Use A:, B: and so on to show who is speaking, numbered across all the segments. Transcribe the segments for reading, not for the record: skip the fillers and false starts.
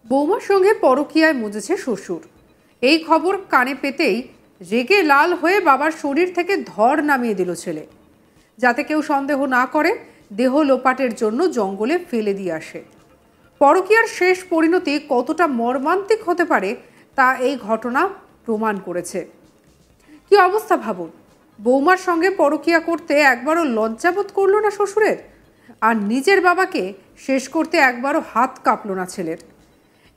A: বৌমার সঙ্গে পরকীয়ায় মজেছে শ্বশুর। এই খবর কানে পেতেই রেগে লাল হয়ে বাবার শরীর থেকে ধড় নামিয়ে দিল ছেলে। যাতে কেউ সন্দেহ না করে, দেহ লোপাটের জন্য জঙ্গলে ফেলে দিয়ে আসে। পরকীয়ার শেষ পরিণতি কতটা মর্মান্তিক হতে পারে তা এই ঘটনা প্রমাণ করেছে। কি অবস্থা ভাবুন, বৌমার সঙ্গে পরকীয়া করতে একবারও লজ্জাবোধ করল না শ্বশুরের, আর নিজের বাবাকে শেষ করতে একবারও হাত কাঁপল না ছেলের।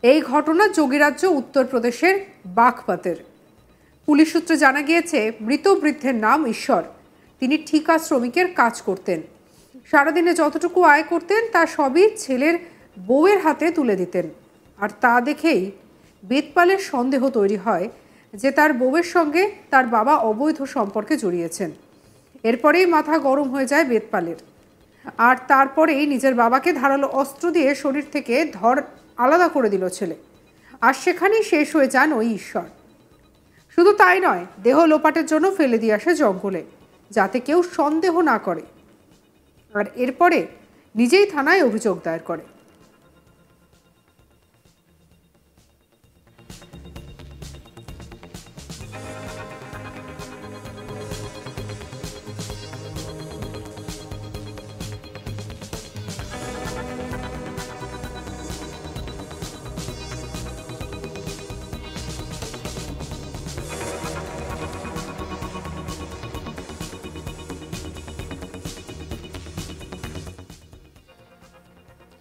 A: এই ঘটনা যোগীরাজ্য উত্তরপ্রদেশের বাগপাতের। পুলিশ সূত্রে জানা গিয়েছে, মৃত বৃদ্ধের নাম ঈশ্বর। তিনি ঠিকা শ্রমিকের কাজ করতেন। সারাদিনে যতটুকু আয় করতেন তা সবই ছেলের বউয়ের হাতে তুলে দিতেন। আর তা দেখেই বেদপালের সন্দেহ তৈরি হয় যে তার বউয়ের সঙ্গে তার বাবা অবৈধ সম্পর্কে জড়িয়েছেন। এরপরেই মাথা গরম হয়ে যায় বেদপালের। আর তারপরেই নিজের বাবাকে ধারালো অস্ত্র দিয়ে শরীর থেকে ধড় আলাদা করে দিল ছেলে। আর সেখানেই শেষ হয়ে যান ওই ঈশ্বর। শুধু তাই নয়, দেহ লোপাটের জন্য ফেলে দিয়ে আসে জঙ্গলে, যাতে কেউ সন্দেহ না করে। আর এরপরে নিজেই থানায় অভিযোগ দায়ের করে।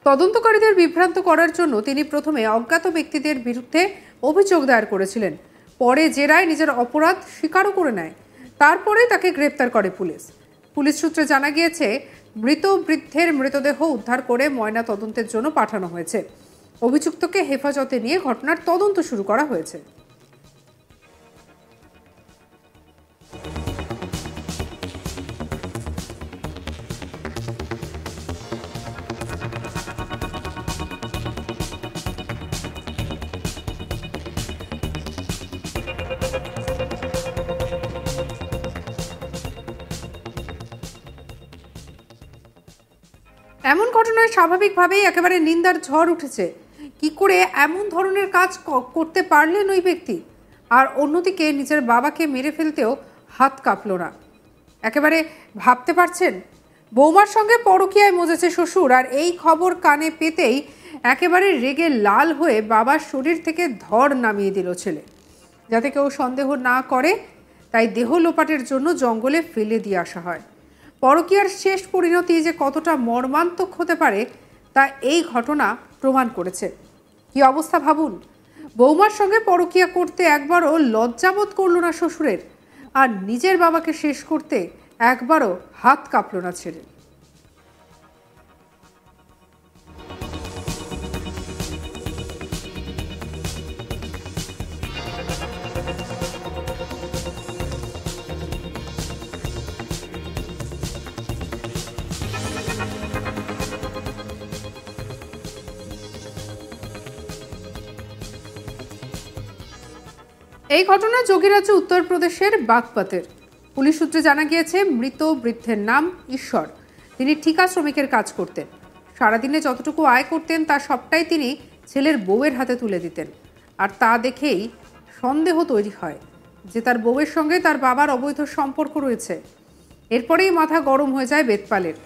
A: তদন্তকারীদের বিভ্রান্ত করার জন্য তিনি প্রথমে অজ্ঞাত ব্যক্তিদের বিরুদ্ধে অভিযোগ দায়ের করেছিলেন। পরে জেরায় নিজের অপরাধ স্বীকারও করে নেয়। তারপরে তাকে গ্রেপ্তার করে পুলিশ। পুলিশ সূত্রে জানা গিয়েছে, মৃত বৃদ্ধের মৃতদেহ উদ্ধার করে ময়না তদন্তের জন্য পাঠানো হয়েছে। অভিযুক্তকে হেফাজতে নিয়ে ঘটনার তদন্ত শুরু করা হয়েছে। এমন ঘটনায় স্বাভাবিকভাবেই একেবারে নিন্দার ঝড় উঠেছে। কি করে এমন ধরনের কাজ করতে পারলেন ওই ব্যক্তি? আর অন্যদিকে নিজের বাবাকে মেরে ফেলতেও হাত কাঁপল না। একেবারে ভাবতে পারছেন, বৌমার সঙ্গে পরকীয়ায় মজেছে শ্বশুর, আর এই খবর কানে পেতেই একেবারে রেগে লাল হয়ে বাবার শরীর থেকে ধড় নামিয়ে দিল ছেলে। যাতে কেউ সন্দেহ না করে, তাই দেহ লোপাটের জন্য জঙ্গলে ফেলে দিয়ে আসা হয়। পরকীয়ার শেষ পরিণতি যে কতটা মর্মান্তক হতে পারে তা এই ঘটনা প্রমাণ করেছে। কি অবস্থা ভাবুন, বৌমার সঙ্গে পরকীয়া করতে একবারও লজ্জাবোধ করল না শ্বশুরের, আর নিজের বাবাকে শেষ করতে একবারও হাত কাঁপল না ছেলে। এই ঘটনা যোগীরাজ্য উত্তরপ্রদেশের বাগপাতের। পুলিশ সূত্রে জানা গিয়েছে, মৃত বৃদ্ধের নাম ঈশ্বর। তিনি ঠিকা শ্রমিকের কাজ করতেন। সারাদিনে যতটুকু আয় করতেন তা সবটাই তিনি ছেলের বউয়ের হাতে তুলে দিতেন। আর তা দেখেই সন্দেহ তৈরি হয় যে তার বউয়ের সঙ্গে তার বাবার অবৈধ সম্পর্ক রয়েছে। এরপরেই মাথা গরম হয়ে যায় বেদপালের।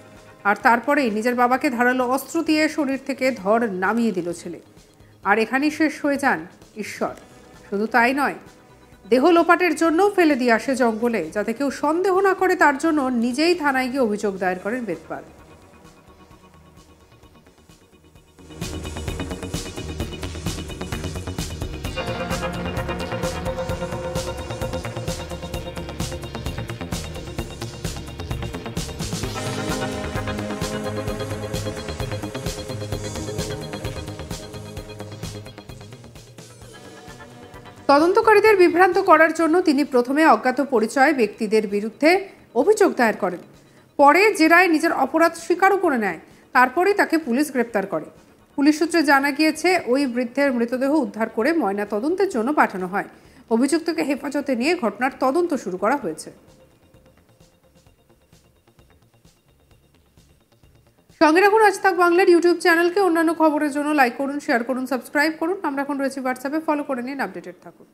A: আর তারপরেই নিজের বাবাকে ধারালো অস্ত্র দিয়ে শরীর থেকে ধড় নামিয়ে দিল ছেলে। আর এখানেই শেষ হয়ে যান ঈশ্বর। শুধু তাই নয়, দেহ লোপাটের জন্য ফেলে দিয়ে আসে জঙ্গলে, যাতে কেউ সন্দেহ না করে। তার জন্য নিজেই থানায় গিয়ে অভিযোগ দায়ের করেন বেদপাল। তদন্তকারীদের বিভ্রান্ত করার জন্য তিনি প্রথমে অজ্ঞাত পরিচয় ব্যক্তিদের বিরুদ্ধে অভিযোগ দায়ের করেন। পরে জেরায় নিজের অপরাধ স্বীকারও করে নেয়। তারপরেই তাকে পুলিশ গ্রেপ্তার করে। পুলিশ সূত্রে জানা গিয়েছে, ওই বৃদ্ধের মৃতদেহ উদ্ধার করে ময়না তদন্তের জন্য পাঠানো হয়। অভিযুক্তকে হেফাজতে নিয়ে ঘটনার তদন্ত শুরু করা হয়েছে। সঙ্গে রাখুন আজ তাক বাংলার ইউটিউব চ্যানেলকে। অন্যান্য খবরের জন্য লাইক করুন, শেয়ার করুন, সাবস্ক্রাইব করুন। আমরা এখন রয়েছি হোয়াটসঅ্যাপে, ফলো করে নিন, আপডেটেড থাকুন।